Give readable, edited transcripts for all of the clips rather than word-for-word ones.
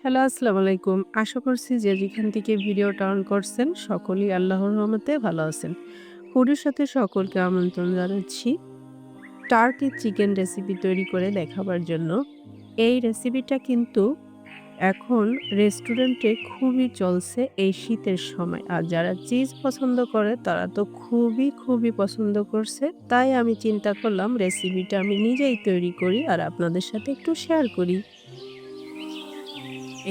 Hello, আসসালামু আলাইকুম। আশা করছি যে যেখান থেকে ভিডিওটা অন করছেন সকলেই আল্লাহর রহমতে ভালো আছেন। ফুডের সাথে সকলকে আমন্ত্রণ জানাচ্ছি টার্কি চিকেন রেসিপি তৈরি করে দেখাবার জন্য। এই রেসিপিটা কিন্তু এখন রেস্টুরেন্টে খুবই চলছে এই শীতের সময়। আর যারা চিজ পছন্দ করে তারা তো খুবই পছন্দ করছে। তাই আমি চিন্তা করলাম রেসিপিটা আমি নিজেই তৈরি করি আর আপনাদের সাথে একটু শেয়ার করি।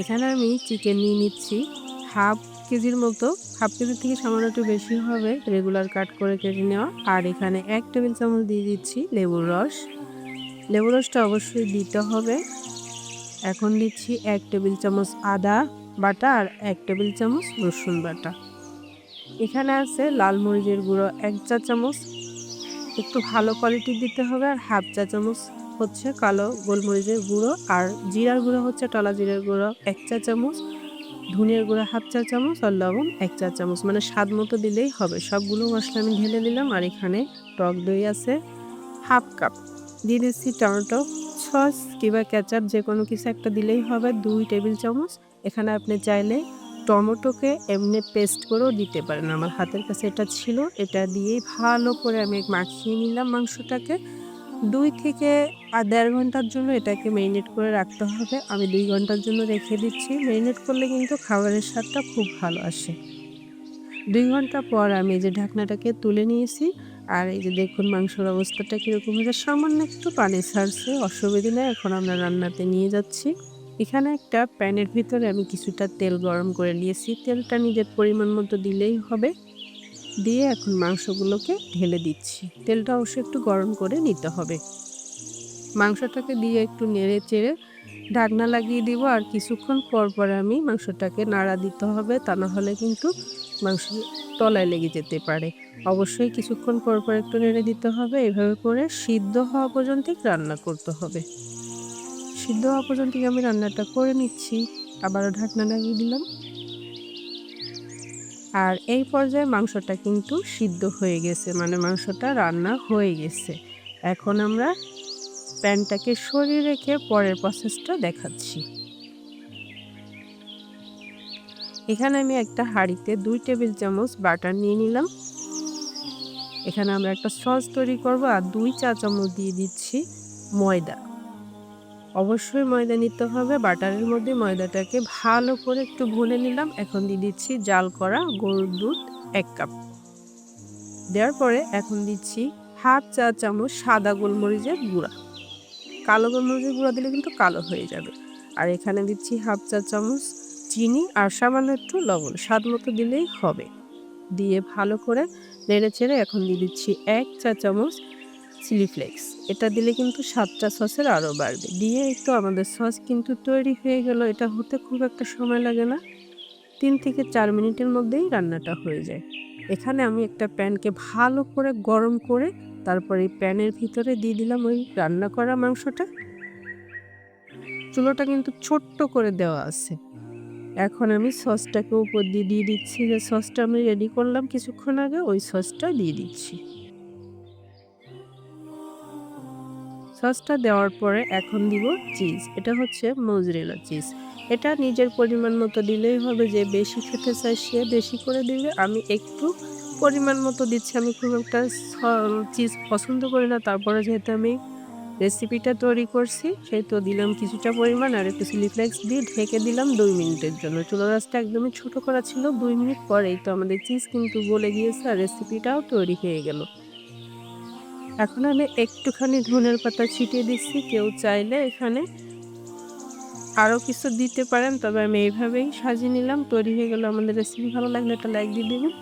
এখানে আমি চিকেন নিয়ে নিচ্ছি হাফ কেজির মতো। হাফ কেজির থেকে সামান্য একটু বেশি হবে, রেগুলার কাট করে কেটে নেওয়া। আর এখানে ১ টেবিল চামচ দিয়ে দিচ্ছি লেবুর রস। লেবুর রসটা অবশ্যই দিতে হবে। এখন দিচ্ছি ১ টেবিল চামচ আদা বাটা আর ১ টেবিল চামচ রসুন বাটা। এখানে আছে লাল মরিচের গুঁড়ো ১ চা চামচ, একটু ভালো কোয়ালিটির দিতে হবে। আর হাফ চা চামচ হচ্ছে কালো গোলমরিচের গুঁড়ো, আর জিরার গুঁড়ো হচ্ছে টলা জিরার গুঁড়ো ১ চা চামচ, ধনিয়ার গুঁড়া হাফ চা চামচ আর লবণ ১ চা চামচ, মানে স্বাদ মতো দিলেই হবে। সবগুলো মশলা আমি ঢেলে দিলাম। আর এখানে টক দই আছে হাফ কাপ। দিয়ে দিচ্ছি টমেটো সস কিংবা কেচাপ যে কোনো কিছু একটা দিলেই হবে ২ টেবিল চামচ। এখানে আপনি চাইলে টমেটোকে এমনি পেস্ট করেও দিতে পারেন। আমার হাতের কাছে এটা ছিল, এটা দিয়েই ভালো করে আমি মাখিয়ে নিলাম মাংসটাকে। ২ থেকে ১.৫ ঘন্টার জন্য এটাকে মেরিনেট করে রাখতে হবে। আমি ২ ঘন্টার জন্য রেখে দিচ্ছি। মেরিনেট করলে কিন্তু খাবারের স্বাদটা খুব ভালো আসে। ২ ঘন্টা পর আমি এই যে ঢাকনাটাকে তুলে নিয়েছি। আর এই যে দেখুন মাংসের অবস্থাটা কিরকম হয়েছে। সামান্য একটু পানি ছাড়ছে, অসুবিধে নেই। এখন আমরা রান্নাতে নিয়ে যাচ্ছি। এখানে একটা প্যানের ভিতরে আমি কিছুটা তেল গরম করে নিয়েছি। তেলটা নিজের পরিমাণ মতো দিলেই হবে। দিয়ে এখন মাংসগুলোকে ঢেলে দিচ্ছি। তেলটা অবশ্যই একটু গরম করে নিতে হবে। মাংসটাকে দিয়ে একটু নেড়ে চেড়ে ঢাকনা লাগিয়ে দিব। আর কিছুক্ষণ পর আমি মাংসটাকে নাড়া দিতে হবে, তা না হলে কিন্তু মাংস তলায় লেগে যেতে পারে। অবশ্যই কিছুক্ষণ পর একটু নেড়ে দিতে হবে। এভাবে করে সিদ্ধ হওয়া পর্যন্ত রান্না করতে হবে। সিদ্ধ হওয়া পর্যন্ত আমি রান্নাটা করে নিচ্ছি। আবারও ঢাকনা লাগিয়ে দিলাম। আর এই পর্যায়ে মাংসটা কিন্তু সিদ্ধ হয়ে গেছে, মানে মাংসটা রান্না হয়ে গেছে। এখন আমরা প্যানটাকে সরিয়ে রেখে পরের প্রসেসটা দেখাচ্ছি। এখানে আমি একটা হাঁড়িতে ২ টেবিল চামচ বাটার নিয়ে নিলাম। এখানে আমরা একটা সস তৈরি করব। আর ২ চা চামচ দিয়ে দিচ্ছি ময়দা। অবশ্যই ময়দা নিতে হবে। বাটারের মধ্যে ময়দাটাকে ভালো করে একটু ভুনে নিলাম। এখন দিয়ে দিচ্ছি জাল করা গরুর দুধ ১ কাপ। দেওয়ার পরে এখন দিচ্ছি হাফ চা চামচ সাদা গোলমরিচের গুঁড়া। কালো গোলমরিচের গুঁড়া দিলে কিন্তু কালো হয়ে যাবে। আর এখানে দিচ্ছি হাফ চা চামচ চিনি আর সামান্য একটু লবণ, স্বাদ মতো দিলেই হবে। দিয়ে ভালো করে নেড়েচেড়ে এখন দিয়ে দিচ্ছি ১ চা চামচ চিলি ফ্লেক্স। এটা দিলে কিন্তু স্বাদটা সসের আরও বাড়বে। দিয়ে এই তো আমাদের সস কিন্তু তৈরি হয়ে গেল। এটা হতে খুব একটা সময় লাগে না। ৩ থেকে ৪ মিনিটের মধ্যেই রান্নাটা হয়ে যায়। এখানে আমি একটা প্যানকে ভালো করে গরম করে তারপরে এই প্যানের ভিতরে দিয়ে দিলাম ওই রান্না করা মাংসটা। চুলাটা কিন্তু ছোট্ট করে দেওয়া আছে। এখন আমি সসটাকে উপর দিয়ে দিয়ে দিচ্ছি। যে সসটা আমি রেডি করলাম কিছুক্ষণ আগে, ওই সসটা দিয়ে দিচ্ছি। সসটা দেওয়ার পরে এখন দিব চিজ। এটা হচ্ছে মোজরেলা চিজ। এটা নিজের পরিমাণ মতো দিলেই হবে। যে বেশি খেতে চায় সে বেশি করে দিবে। আমি একটু পরিমাণ মতো দিচ্ছি। আমি খুব একটা চিজ পছন্দ করি না। তারপরে যেহেতু আমি রেসিপিটা তৈরি করছি সেহেতু দিলাম কিছুটা পরিমাণ। আর একটু চিলি ফ্লেক্স দিয়ে ঢেকে দিলাম ২ মিনিটের জন্য। চুলার আঁচটা একদমই ছোট করা ছিল। ২ মিনিট পরেই তো আমাদের চিজ কিন্তু গলে গিয়েছে আর রেসিপিটাও তৈরি হয়ে গেল। এখন আমি একটুখানি ধনের পাতা ছিটিয়ে দিচ্ছি। কেউ চাইলে এখানে আরও কিছু দিতে পারেন, তবে আমি এইভাবেই সাজিয়ে নিলাম। তৈরি হয়ে গেল আমাদের রেসিপি। ভালো লাগলে একটা লাইক দিয়ে দেবেন।